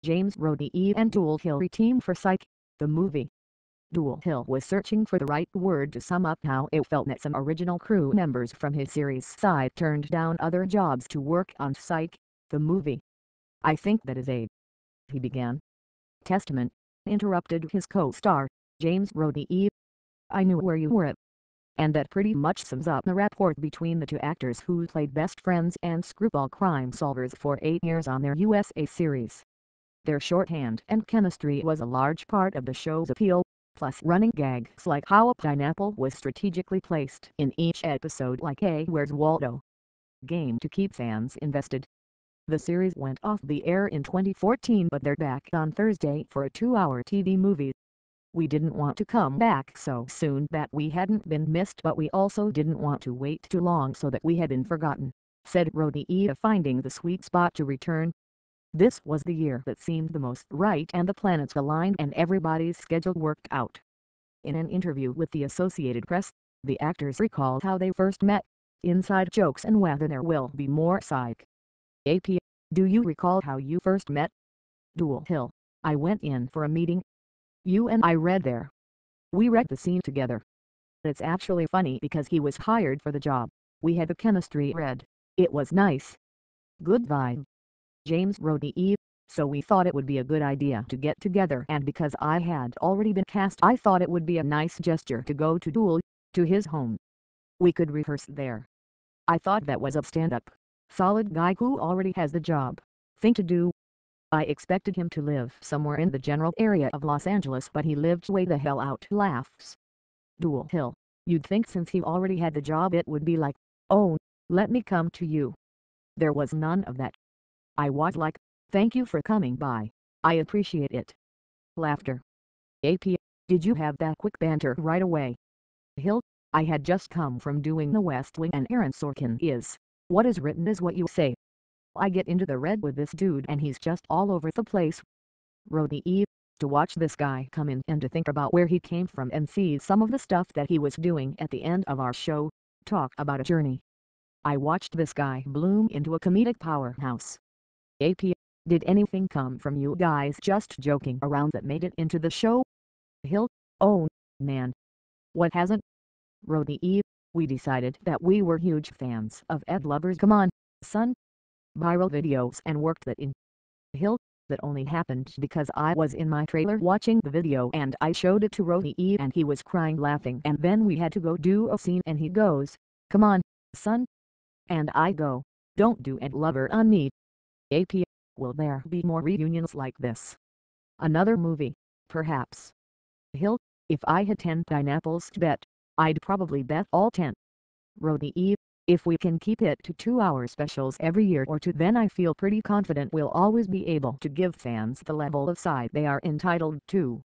James Roday and Dule reteam for Psych, the movie. Dule was searching for the right word to sum up how it felt that some original crew members from his series Psych turned down other jobs to work on Psych, the movie. "I think that is a," he began. "Testament," interrupted his co-star, James Roday. "I knew where you were at. And that pretty much sums up the rapport between the two actors who played best friends and screwball crime solvers for 8 years on their USA series. Their shorthand and chemistry was a large part of the show's appeal, plus running gags like how a pineapple was strategically placed in each episode like a Where's Waldo game to keep fans invested. The series went off the air in 2014, but they're back on Thursday for a 2-hour TV movie. "We didn't want to come back so soon that we hadn't been missed, but we also didn't want to wait too long so that we had been forgotten," said Roday, finding the sweet spot to return. "This was the year that seemed the most right and the planets aligned and everybody's schedule worked out." In an interview with the Associated Press, the actors recalled how they first met, inside jokes and whether there will be more Psych. "AP, do you recall how you first met?" Dule: "I went in for a meeting. You and I read there. We read the scene together. It's actually funny because he was hired for the job. We had the chemistry read. It was nice. Good vibe." James Roday: "So we thought it would be a good idea to get together, and because I had already been cast I thought it would be a nice gesture to go to Dule, to his home. We could rehearse there. I thought that was a stand-up, solid guy who already has the job thing to do. I expected him to live somewhere in the general area of Los Angeles, but he lived way the hell out." Laughs. Dule: "You'd think since he already had the job it would be like, oh, let me come to you. There was none of that. I was like, thank you for coming by. I appreciate it." Laughter. "AP, did you have that quick banter right away?" Hill: "I had just come from doing The West Wing and Aaron Sorkin is, what is written is what you say. I get into the red with this dude and he's just all over the place." Roday: "To watch this guy come in and to think about where he came from and see some of the stuff that he was doing at the end of our show, talk about a journey. I watched this guy bloom into a comedic powerhouse." "AP, did anything come from you guys just joking around that made it into the show?" Hill: "Oh, man. What hasn't?" Roday: "We decided that we were huge fans of Ed Lover's Come On, Son viral videos and worked that in." Hill: "That only happened because I was in my trailer watching the video and I showed it to Roday and he was crying laughing and then we had to go do a scene and he goes, 'Come on, son.' And I go, 'Don't do Ed Lover on me.' AP, will there be more reunions like this?" "Another movie, perhaps." Hill: "If I had 10 pineapples to bet, I'd probably bet all 10. Roday: "If we can keep it to 2-hour specials every year or two then I feel pretty confident we'll always be able to give fans the level of side they are entitled to."